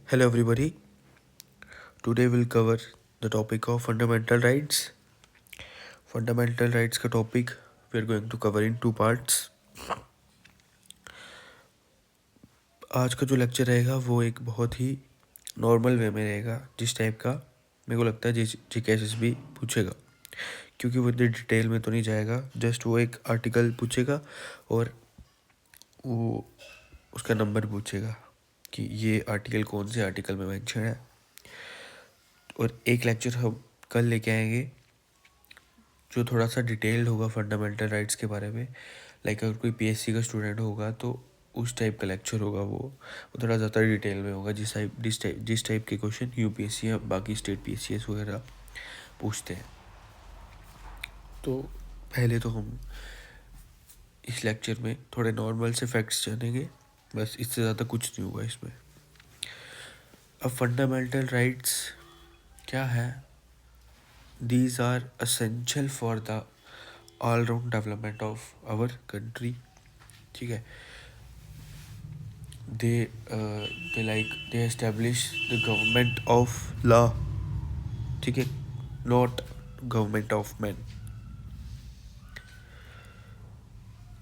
Hello, everybody. Today we'll cover the topic of fundamental rights. Fundamental rights का topic we are going to cover in two parts. आज का जो lecture रहेगा वो एक बहुत ही नॉर्मल वे में रहेगा, जिस टाइप का मेरे को लगता है GKSSB पूछेगा, क्योंकि वो इतनी डिटेल में तो नहीं जाएगा. जस्ट वो एक आर्टिकल पूछेगा और वो उसका नंबर पूछेगा कि ये आर्टिकल कौन से आर्टिकल में मेंशन है. और एक लेक्चर हम कल लेके आएंगे जो थोड़ा सा डिटेल्ड होगा फंडामेंटल राइट्स के बारे में. लाइक अगर कोई PSC का स्टूडेंट होगा तो उस टाइप का लेक्चर होगा. वो थोड़ा ज़्यादा डिटेल में होगा, जिस टाइप के क्वेश्चन UPSC या बाकी स्टेट PSCs वगैरह पूछते हैं. तो पहले तो हम इस लेक्चर में थोड़े नॉर्मल से फैक्ट्स जानेंगे, बस इससे ज़्यादा कुछ नहीं होगा इसमें. अब फंडामेंटल राइट्स क्या है? These are essential for the all-round development of our country. ठीक है. They establish the government of law. ठीक है, not government of men.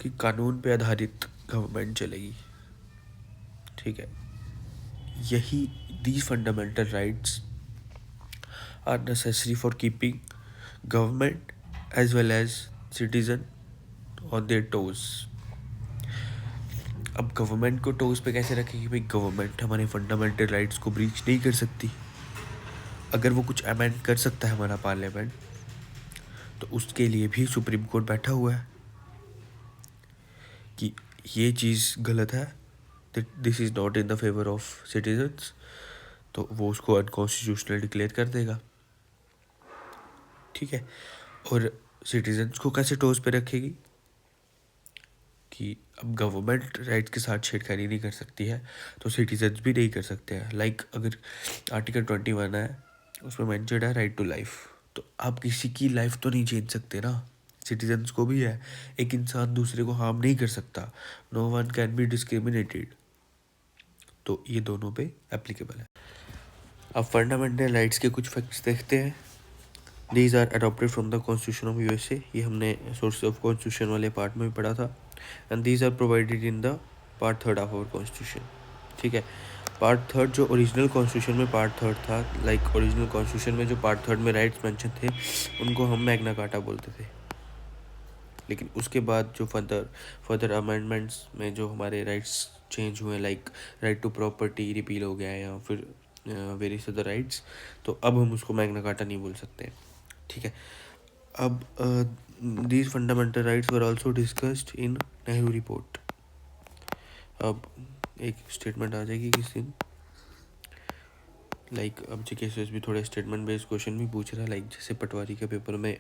कि कानून पे आधारित गवर्नमेंट चलेगी. ठीक है. यही these fundamental rights are necessary for keeping government as well as citizen on their toes. अब गवर्नमेंट को टोज पे कैसे रखेगी? भाई गवर्नमेंट हमारे फंडामेंटल राइट्स को ब्रीच नहीं कर सकती. अगर वो कुछ अमेंड कर सकता है हमारा पार्लियामेंट, तो उसके लिए भी सुप्रीम कोर्ट बैठा हुआ है कि ये चीज़ गलत है, this is not in the favour of citizens, तो वो उसको अनकॉन्स्टिट्यूशनल डिक्लेयर कर देगा. ठीक है. और सिटीजन्स को कैसे टोज पे रखेगी कि अब गवर्नमेंट राइट्स के साथ छेड़खानी नहीं कर सकती है, तो सिटीजन्स भी नहीं कर सकते हैं. लाइक अगर आर्टिकल 21 है, उसमें मेंशन्ड है राइट टू लाइफ, तो आप किसी की लाइफ तो नहीं छीन सकते ना. सिटीजन्स को भी है. एक इंसान दूसरे को हार्म नहीं कर सकता. No one can be discriminated. तो ये दोनों पे एप्लीकेबल है. अब फंडामेंटल राइट्स के कुछ फैक्ट्स देखते हैं. These are adopted from the constitution of USA. ये हमने सोर्स ऑफ कॉन्स्टिट्यूशन वाले पार्ट में भी पढ़ा था. And these are provided in the part 3 of our constitution. ठीक है. पार्ट 3 जो ओरिजिनल कॉन्स्टिट्यूशन में पार्ट 3 था, लाइक ओरिजिनल कॉन्स्टिट्यूशन में जो पार्ट 3 में राइट्स मेंशन थे, उनको हम मैग्ना कार्टा बोलते थे. लेकिन उसके बाद जो फर्दर अमेंडमेंट्स में जो हमारे राइट्स चेंज हुए, like right to property repeal हो गया है या फिर वेरियस अदर राइट्स, तो अब हम उसको मैग्ना कार्टा नहीं बोल सकते. ठीक है. अब these fundamental rights were also discussed in Nehru report. अब एक स्टेटमेंट आ जाएगी किस दिन, लाइक अब GKSS भी थोड़े स्टेटमेंट बेस्ड क्वेश्चन भी पूछ रहा है, लाइक जैसे पटवारी के पेपर में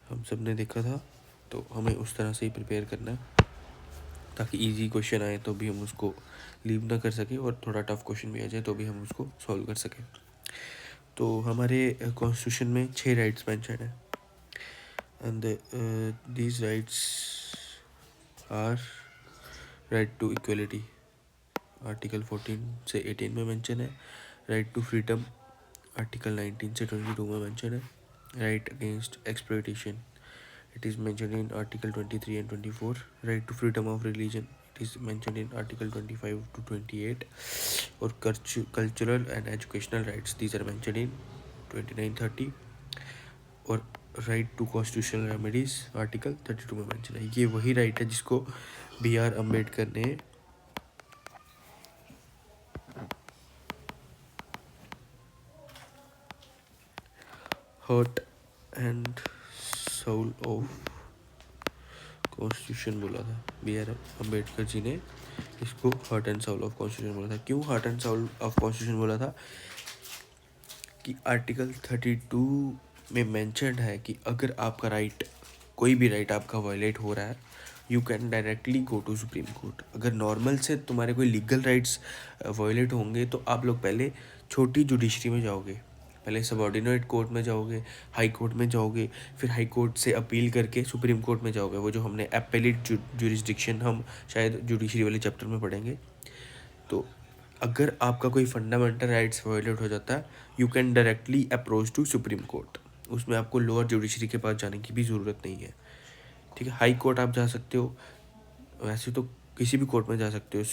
हम सब ने देखा था, तो हमें उस तरह से ही प्रिपेयर करना है ताकि इजी क्वेश्चन आए तो भी हम उसको लीव ना कर सके, और थोड़ा टफ क्वेश्चन भी आ जाए तो भी हम उसको सॉल्व कर सकें. तो हमारे कॉन्स्टिट्यूशन में 6 राइट्स मेंशन है. And these rights are right to equality, article 14 से 18 में मेंशन है. राइट टू फ्रीडम, आर्टिकल 19 से 22 में मेंशन है. Right against exploitation, it is mention in article 23 and 24. Right to freedom of religion, it is mention in article 25 to 28. और cultural and educational rights, these are mention in 29-30. और right to constitutional remedies, article 32 में mention है. ये वही right है जिसको BR Ambedkar ने heart and soul of constitution बोला था. BR अम्बेडकर जी ने इसको heart and soul of constitution बोला था. क्यों heart and soul of constitution बोला था? कि आर्टिकल 32 में मेंशन्ड है कि अगर आपका राइट, कोई भी राइट आपका वायलेट हो रहा है, you can directly go to supreme court. अगर नॉर्मल से तुम्हारे कोई लीगल राइट्स वायलेट होंगे तो आप लोग पहले छोटी जुडिशरी में जाओगे, पहले सबऑर्डिनेट कोर्ट में जाओगे, हाई कोर्ट में जाओगे, फिर हाई कोर्ट से अपील करके सुप्रीम कोर्ट में जाओगे. वो जो हमने एपेलेट जुरिस्डिक्शन हम शायद जुडिशरी वाले चैप्टर में पढ़ेंगे. तो अगर आपका कोई फंडामेंटल राइट्स वायलेट हो जाता है, you can directly approach to supreme court. उसमें आपको लोअर जुडिशरी के पास जाने की भी ज़रूरत नहीं है, ठीक है। हाई कोर्ट आप जा सकते हो, वैसे तो किसी भी कोर्ट में जा सकते हो,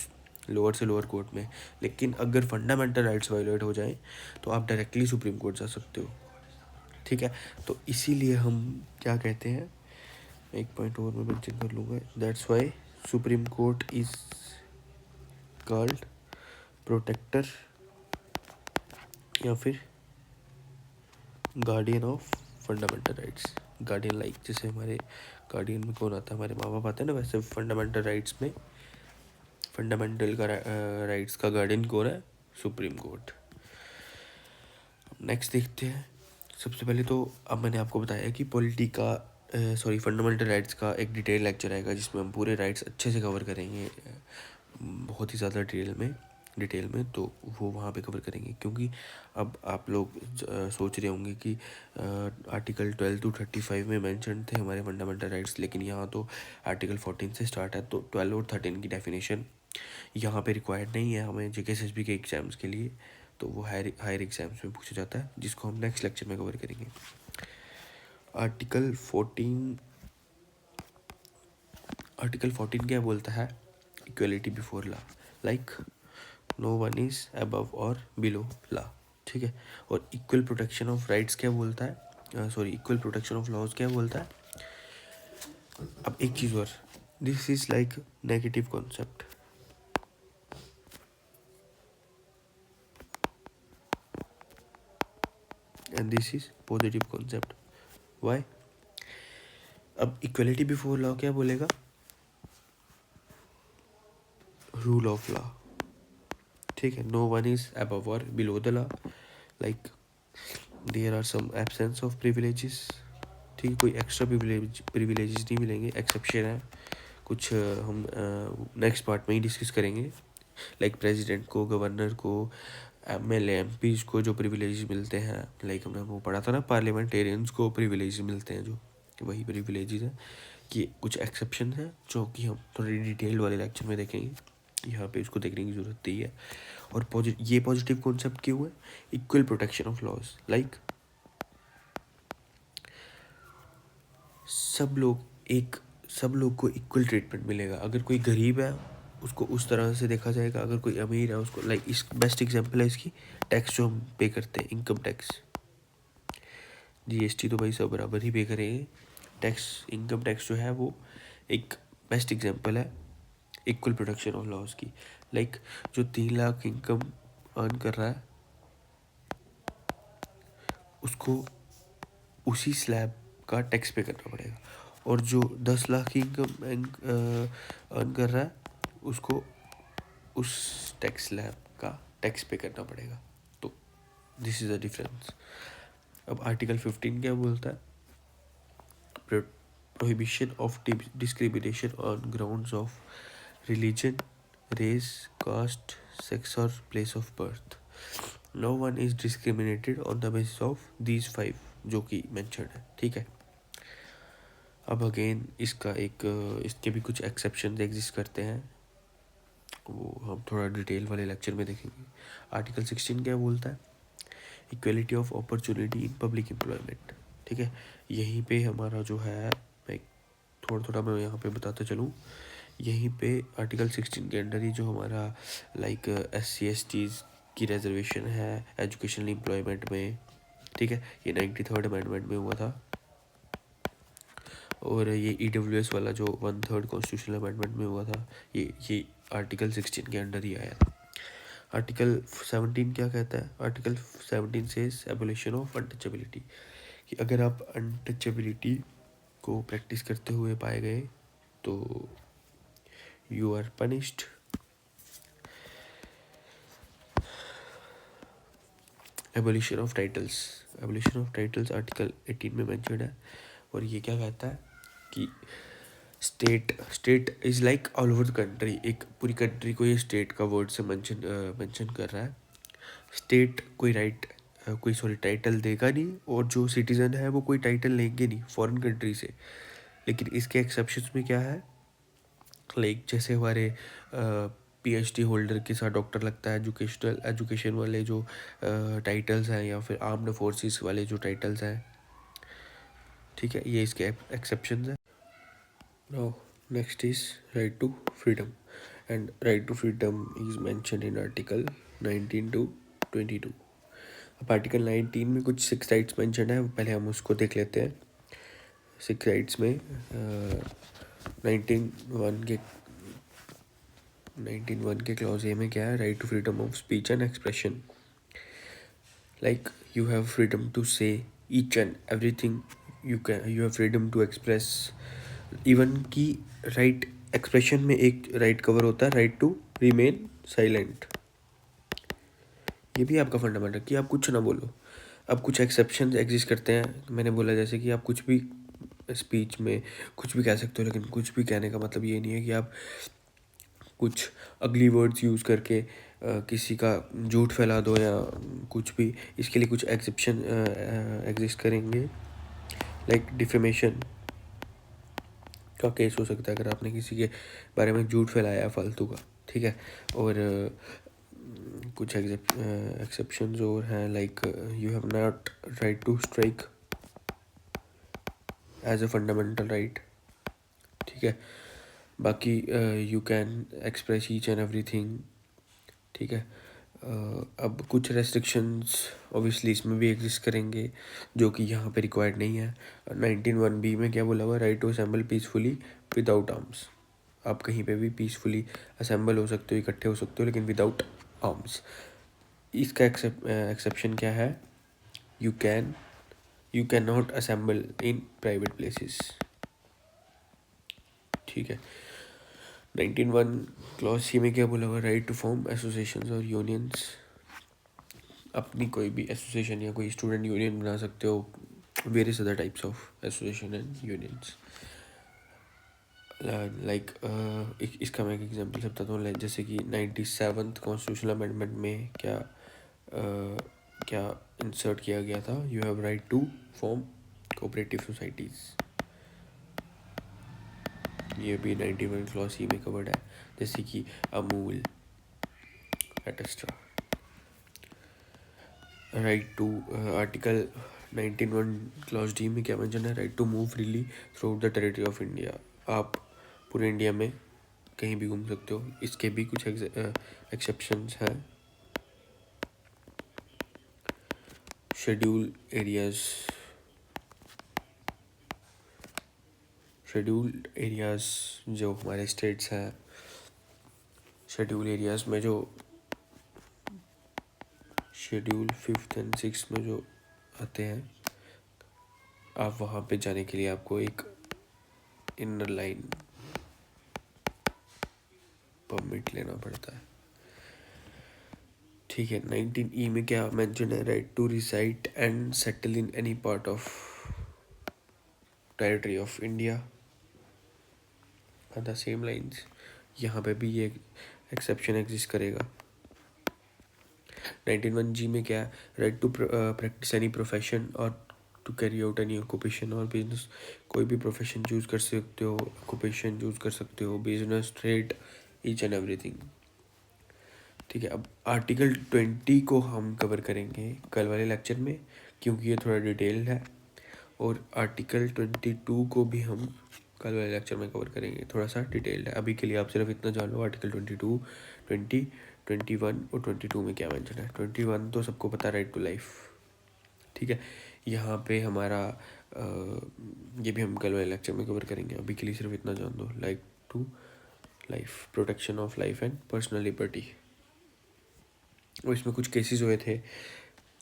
लोअर से लोअर कोर्ट में, लेकिन अगर फंडामेंटल राइट्स वायलेट हो जाए तो आप डायरेक्टली सुप्रीम कोर्ट जा सकते हो, ठीक है। तो इसीलिए हम क्या कहते हैं, एक पॉइंट और मैं मेंशन कर लूँगा, that's why supreme court is called protector या फिर guardian of fundamental rights. Guardian like जैसे हमारे गार्डियन में कौन आता है, हमारे माँ बाप आते हैं ना, वैसे फंडामेंटल राइट्स में फंडामेंटल का राइट्स का गार्डियन कौन है, सुप्रीम कोर्ट। नेक्स्ट देखते हैं। सबसे पहले तो अब मैंने आपको बताया कि पॉलिटी का फंडामेंटल राइट्स का एक डिटेल लेक्चर आएगा जिसमें हम पूरे राइट्स अच्छे से कवर करेंगे, बहुत ही ज़्यादा डिटेल में, तो वो वहाँ पे कवर करेंगे। क्योंकि अब आप लोग सोच रहे होंगे कि आर्टिकल 12 to 35 में मेंशन थे हमारे फंडामेंटल राइट्स, लेकिन यहाँ तो आर्टिकल 14 से स्टार्ट है, तो 12 और 13 की डेफिनेशन यहाँ पे रिक्वायर्ड नहीं है हमें JKSSB के एग्ज़ाम्स के लिए, तो वो हायर एग्ज़ाम्स में पूछा जाता है, जिसको हम नेक्स्ट लेक्चर में कवर करेंगे। आर्टिकल 14 क्या बोलता है, equality before law, like no one is above और बिलो लॉ, ठीक है। और इक्वल प्रोटेक्शन ऑफ राइट्स क्या बोलता है, इक्वल प्रोटेक्शन ऑफ लॉज क्या बोलता है। अब एक चीज़ और, this is like negative concept, and this is positive concept. Why? अब इक्वलिटी बिफोर लॉ क्या बोलेगा, रूल ऑफ लॉ, ठीक है। नो वन इज अबव और below the law, like there are some absence of privileges, ठीक है, कोई extra privileges नहीं मिलेंगे, एक्सेप्शन है कुछ, हम नेक्स्ट पार्ट में ही डिस्कस करेंगे। लाइक प्रेसिडेंट को, गवर्नर को, MLA MPs को जो प्रिविलेज मिलते हैं, लाइक हमने वो पढ़ा था ना, पार्लियामेंटेरियंस को प्रिविलेज मिलते हैं, जो वही प्रिविलेजेस हैं कि कुछ एक्सेप्शन है जो कि हम थोड़ी डिटेल वाले लेक्चर में देखेंगे, यहाँ पे इसको देखने की ज़रूरत नहीं है। और ये पॉजिटिव कॉन्सेप्ट क्यों है, equal protection of laws, like सब लोग को इक्वल ट्रीटमेंट मिलेगा। अगर कोई गरीब है उसको उस तरह से देखा जाएगा, अगर कोई अमीर है उसको, लाइक इस बेस्ट एग्जांपल है इसकी टैक्स जो हम पे करते हैं, इनकम टैक्स, GST तो भाई सब बराबर ही पे करेंगे, टैक्स, इनकम टैक्स जो है वो एक बेस्ट एग्जांपल है इक्वल प्रोटेक्शन ऑफ लॉज की। लाइक जो 3 लाख इनकम अर्न कर रहा है उसको उसी स्लैब का टैक्स पे करना पड़ेगा, और जो 10 लाख की इनकम अर्न कर रहा है उसको उस टैक्स स्लैब का टैक्स पे करना पड़ेगा। तो दिस इज़ द डिफरेंस। अब आर्टिकल 15 क्या बोलता है, prohibition of discrimination on grounds of religion, race, caste, sex और place of birth. No one is discriminated on the basis of these 5 जो कि मेंशन्ड है, ठीक है। अब अगेन इसके भी कुछ एक्सेप्शन एग्जिस्ट करते हैं, वो हम थोड़ा डिटेल वाले लेक्चर में देखेंगे। आर्टिकल 16 क्या बोलता है, equality of opportunity in public employment, ठीक है। यहीं पे हमारा जो है, मैं थोड़ा मैं यहाँ पे बताता चलूँ, यहीं पे आर्टिकल 16 के अंडर ही जो हमारा लाइक SC/STs की रिजर्वेशन है एजुकेशनल एम्प्लॉयमेंट में, ठीक है, ये 93rd अमेंडमेंट में हुआ था। और ये EWS वाला जो 1/3 कॉन्स्टिट्यूशनल अमेंडमेंट में हुआ था, ये आर्टिकल 16 के अंडर ही आया था। आर्टिकल 17 क्या कहता है, आर्टिकल 17 से एबोलिशन ऑफ अनटचेबिलिटी, कि अगर आप अनटचेबिलिटी को प्रैक्टिस करते हुए पाए गए तो you are punished. Abolition of titles article 18 में मेंशन्ड है, और ये क्या कहता है कि state is like all over the country, एक पूरी कंट्री को ये स्टेट का वर्ड से मेंशन कर रहा है। स्टेट कोई टाइटल देगा नहीं, और जो सिटीज़न है वो कोई टाइटल लेंगे नहीं फॉरेन कंट्री से। लेकिन इसके एक्सेप्शंस में क्या है, लाइक जैसे हमारे PhD होल्डर के साथ डॉक्टर लगता है। एजुकेशन वाले जो टाइटल्स हैं या फिर आर्म्ड फोर्सेस वाले जो टाइटल्स हैं, ठीक है, ये इसके एक्सेप्शंस हैं। Now next is right to freedom, and right to freedom is mentioned in article 19 to 22। अब आर्टिकल 19 में कुछ 6 राइट्स मेंशन्ड है, पहले हम उसको देख लेते हैं। 6 राइट्स में 19(1) के क्लॉज ए में क्या है, right to freedom of speech and expression. Like you have freedom to say each and everything, you have freedom to express. Even की राइट एक्सप्रेशन में एक राइट कवर होता है, राइट टू रिमेन साइलेंट। ये भी आपका फंडामेंटल कि आप कुछ ना बोलो। अब कुछ एक्सेप्शन एग्जिस्ट करते हैं, मैंने बोला जैसे कि आप कुछ भी स्पीच में कुछ भी कह सकते हो, लेकिन कुछ भी कहने का मतलब ये नहीं है कि आप कुछ अगली वर्ड्स यूज़ करके किसी का झूठ फैला दो या कुछ भी। इसके लिए कुछ एक्सेप्शन एग्जिस्ट करेंगे। लाइक डिफेमेशन का केस हो सकता है अगर आपने किसी के बारे में झूठ फैलाया फालतू का, ठीक है। और कुछ एक्सेप्शंस और हैं, like you have not right to strike as a fundamental right, ठीक है। बाकी you can express each and everything, ठीक है। अब कुछ रेस्ट्रिक्शंस ऑब्वियसली इसमें भी एग्जिस्ट करेंगे जो कि यहाँ पे रिक्वायर्ड नहीं है। 19(1)(b) में क्या बोला हुआ, right to assemble peacefully without arms. आप कहीं पे भी पीसफुली असेंबल हो सकते हो, इकट्ठे हो सकते हो, लेकिन विदाउट आर्म्स। इसका एक्सेप्शन क्या है, you can not assemble in private places, ठीक है। 19(1) क्लॉज सी में क्या बोला हुआ, राइट टू फॉर्म एसोसिएशंस और यूनियंस। अपनी कोई भी एसोसिएशन या कोई स्टूडेंट यूनियन बना सकते हो, various other types of association and unions. Like इसका मैं एक एग्जांपल से बताता हूँ, जैसे कि 97th कॉन्स्टिट्यूशनल अमेंडमेंट में क्या इंसर्ट किया गया था, you have right to form cooperative societies. ये भी 91 क्लॉज सी में कवर्ड है, जैसे कि अमूल एटस्ट्रा। Right to article 19(1) clause D में क्या मेंशन है, right to move freely throughout the territory of India. आप पूरे इंडिया में कहीं भी घूम सकते हो। इसके भी कुछ एक्सेप्शंस हैं। शेड्यूल्ड एरियाज़ जो हमारे स्टेट्स हैं, शेड्यूल एरियाज़ में जो शेड्यूल 5th and 6th में जो आते हैं, आप वहाँ पे जाने के लिए आपको एक इनर लाइन परमिट लेना पड़ता है, ठीक है। 19(e) में क्या मेंशन है, right to reside and settle in any part of territory of India. The same lines यहाँ पे भी ये एक्सेप्शन एग्जिस्ट करेगा। 19(1)(g) में क्या है, right to practise any profession और to carry out any occupation और बिजनेस। कोई भी प्रोफेशन चूज़ कर सकते हो, ऑक्यूपेशन चूज़ कर सकते हो, business, trade, each and everything, ठीक है। अब आर्टिकल 20 को हम कवर करेंगे कल वाले लेक्चर में, क्योंकि ये थोड़ा डिटेल्ड है। और आर्टिकल 22 को भी हम कल वाले लेक्चर में कवर करेंगे, थोड़ा सा डिटेल्ड है। अभी के लिए आप सिर्फ इतना जान लो, आर्टिकल 22, 20, 21 और 22 में क्या मेंशन है। 21 तो सबको पता है, राइट टू लाइफ, ठीक है। यहाँ पे हमारा ये भी हम कल वाले लेक्चर में कवर करेंगे। अभी के लिए सिर्फ इतना जान दो, like to life, protection of life and personal liberty. और इसमें कुछ केसेस हुए थे,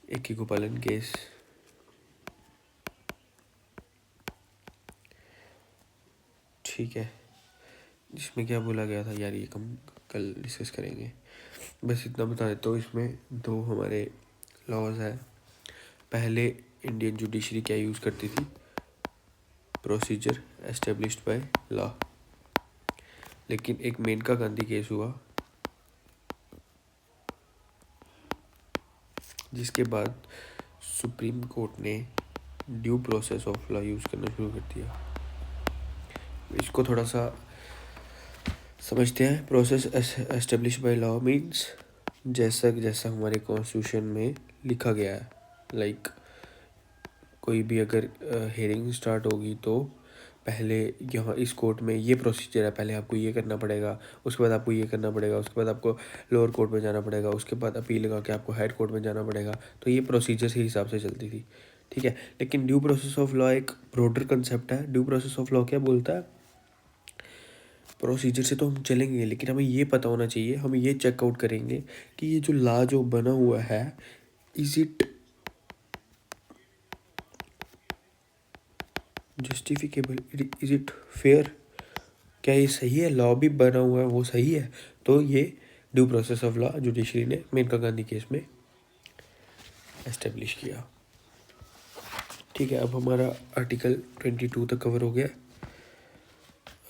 एक ही गोपालन केस, ठीक है, जिसमें क्या बोला गया था यार, ये हम कल डिस्कस करेंगे। बस इतना बता देता हूँ, इसमें 2 हमारे लॉज है। पहले इंडियन जुडिशरी क्या यूज़ करती थी, प्रोसीजर एस्टेब्लिश्ड बाय लॉ। लेकिन एक मेनका गांधी केस हुआ, जिसके बाद सुप्रीम कोर्ट ने due process of law use करना शुरू कर दिया। इसको थोड़ा सा समझते हैं। Process establish by law means जैसा जैसा हमारे कॉन्स्टिट्यूशन में लिखा गया है। लाइक कोई भी अगर हेयरिंग स्टार्ट होगी तो पहले यहाँ इस कोर्ट में ये प्रोसीजर है, पहले आपको ये करना पड़ेगा, उसके बाद आपको ये करना पड़ेगा, उसके बाद आपको लोअर कोर्ट में जाना पड़ेगा, उसके बाद अपील लगा के आपको हायर कोर्ट में जाना पड़ेगा। तो ये प्रोसीजर के हिसाब से चलती थी, ठीक है। लेकिन ड्यू प्रोसेस ऑफ लॉ एक ब्रॉडर कंसेप्ट है। ड्यू प्रोसेस ऑफ लॉ क्या बोलता है? प्रोसीजर से तो हम चलेंगे, लेकिन हमें ये पता होना चाहिए, हम ये चेकआउट करेंगे कि ये जो लॉ जो बना हुआ है, is it justifiable, is it fair, क्या ये सही है? लॉ भी बना हुआ है वो सही है। तो ये due process of law judiciary ने मेनका गांधी केस में एस्टेब्लिश किया, ठीक है। अब हमारा आर्टिकल 22 तक कवर हो गया।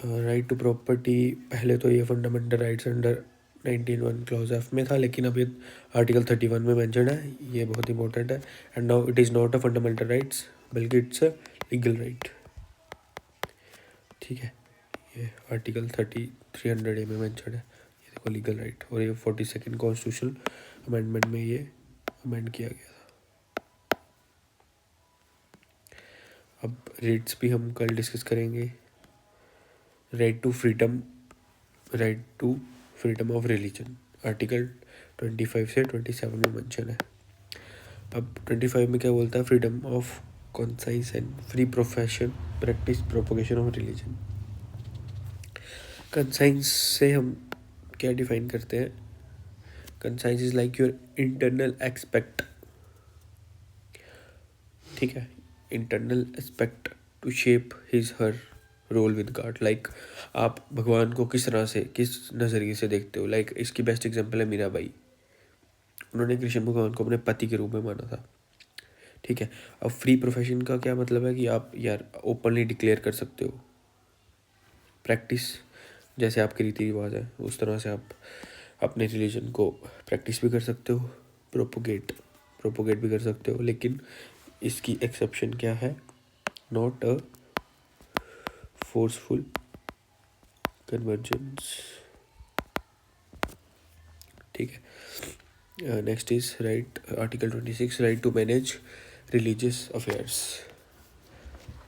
राइट टू प्रॉपर्टी, पहले तो ये fundamental rights under 19(1) clause F में था, लेकिन अब ये आर्टिकल 31 में मेंशन है। ये बहुत इंपॉर्टेंट है। And now it is not a fundamental rights, बल्कि इट्स अ लीगल राइट, ठीक है। ये आर्टिकल 300A में मेंशन है, ये देखो लीगल राइट। और ये 42nd कॉन्स्टिट्यूशनल अमेंडमेंट में ये अमेंड किया गया था। अब राइट्स भी हम कल डिस्कस करेंगे। Right to freedom, right to freedom of religion, article 25 से 27 में मेंशन है। अब 25 में क्या बोलता है? Freedom of conscience and free profession, practice, propagation of religion. Conscience से हम क्या डिफाइन करते हैं? Conscience is like your internal expect, ठीक है, internal aspect to shape his her role with God. Like आप भगवान को किस तरह से, किस नज़रिए से देखते हो। लाइक इसकी बेस्ट एग्जांपल है मीराबाई। उन्होंने कृष्ण भगवान को अपने पति के रूप में माना था, ठीक है। अब फ्री प्रोफेशन का क्या मतलब है? कि आप यार ओपनली डिक्लेयर कर सकते हो। प्रैक्टिस, जैसे आपके रीति रिवाज है उस तरह से आप अपने रिलीजन को प्रैक्टिस भी कर सकते हो, प्रोपोगेट भी कर सकते हो। लेकिन इसकी एक्सेप्शन क्या है? नॉट अ फोर्सफुल कन्वर्जेंस, ठीक है। Next is right, article 26, right to manage religious affairs,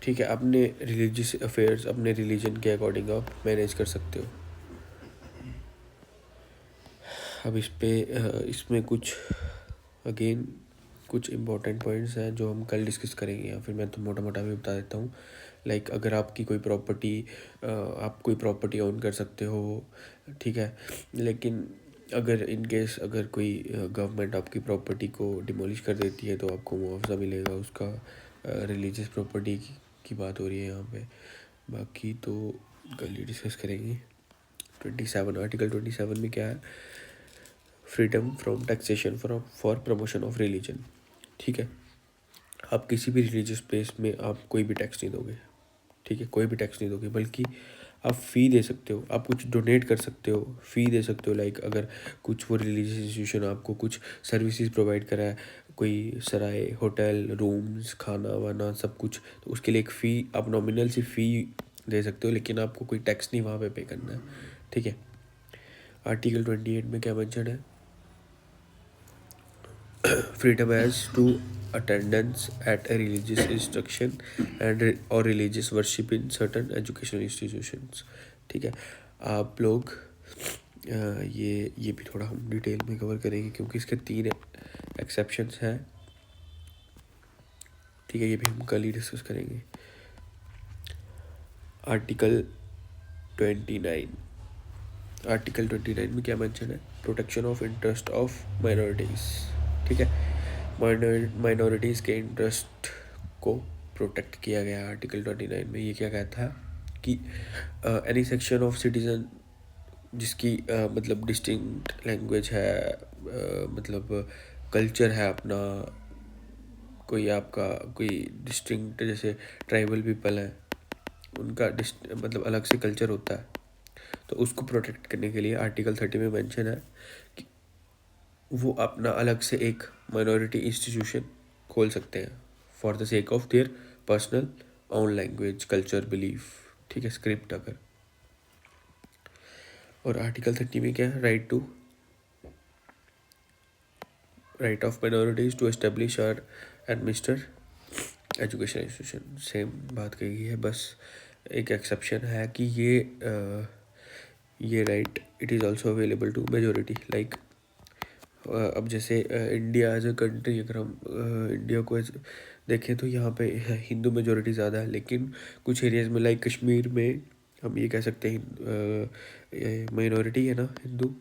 ठीक है। अपने रिलीजियस अफेयर्स अपने रिलीजन के अकॉर्डिंग आप मैनेज कर सकते हो। अब इसमें कुछ अगेन कुछ इम्पोर्टेंट पॉइंट्स हैं जो हम कल डिस्कस करेंगे, या फिर मैं तो मोटा मोटा भी बता देता हूँ। लाइक अगर आपकी कोई प्रॉपर्टी, आप कोई प्रॉपर्टी ओन कर सकते हो, ठीक है। लेकिन अगर इन केस अगर कोई गवर्नमेंट आपकी प्रॉपर्टी को डिमोलिश कर देती है तो आपको मुआवजा मिलेगा उसका। रिलीजियस प्रॉपर्टी की बात हो रही है यहाँ पे। बाकी तो कल ही डिस्कस करेंगे। 27, आर्टिकल 27 में क्या है? Freedom from taxation for promotion of religion, ठीक है। आप किसी भी रिलीजियस प्लेस में आप कोई भी टैक्स नहीं दोगे, ठीक है, कोई भी टैक्स नहीं दोगे, बल्कि आप फ़ी दे सकते हो, आप कुछ डोनेट कर सकते हो, फ़ी दे सकते हो। लाइक अगर कुछ वो रिलीजियस इंस्टीट्यूशन आपको कुछ सर्विसेज प्रोवाइड करा है, कोई सराय, होटल, रूम्स, खाना वाना सब कुछ, तो उसके लिए एक फ़ी, आप नॉमिनल सी फ़ी दे सकते हो, लेकिन आपको कोई टैक्स नहीं वहाँ पे करना है, ठीक है। आर्टिकल 28 में क्या मेंशन है? Freedom as to attendance at a religious instruction and और religious worship in certain educational institutions, ठीक है। आप लोग ये भी थोड़ा हम डिटेल में कवर करेंगे क्योंकि इसके 3 एक्सेप्शंस हैं, ठीक है। ये भी हम कल ही डिस्कस करेंगे। आर्टिकल 29, आर्टिकल 29 में क्या मेंशन है? Protection of interest of minorities, ठीक है। माइनॉरिटीज़ के इंटरेस्ट को प्रोटेक्ट किया गया है आर्टिकल 29 में। ये क्या कहता है कि एनी सेक्शन ऑफ सिटीजन जिसकी मतलब डिस्टिंक्ट लैंग्वेज है, मतलब कल्चर है अपना, कोई आपका कोई डिस्टिंक्ट, जैसे ट्राइबल पीपल है, उनका मतलब अलग से कल्चर होता है, तो उसको प्रोटेक्ट करने के लिए आर्टिकल 30 में मेंशन है कि वो अपना अलग से एक माइनॉरिटी इंस्टीट्यूशन खोल सकते हैं for the sake of their personal own language, culture, belief, ठीक है, स्क्रिप्ट अगर। और आर्टिकल 30 में क्या है, right of minorities to establish और एडमिनिस्टर एजुकेशन इंस्टीट्यूशन, सेम बात कही है, बस एक एक्सेप्शन है कि ये right it is also available to majority. Like अब जैसे इंडिया एज अ कंट्री, अगर हम इंडिया को देखें तो यहाँ पे हिंदू मेजोरिटी ज़्यादा है, लेकिन कुछ एरियाज़ में लाइक कश्मीर में हम ये कह सकते हैं माइनॉरिटी है ना हिंदू,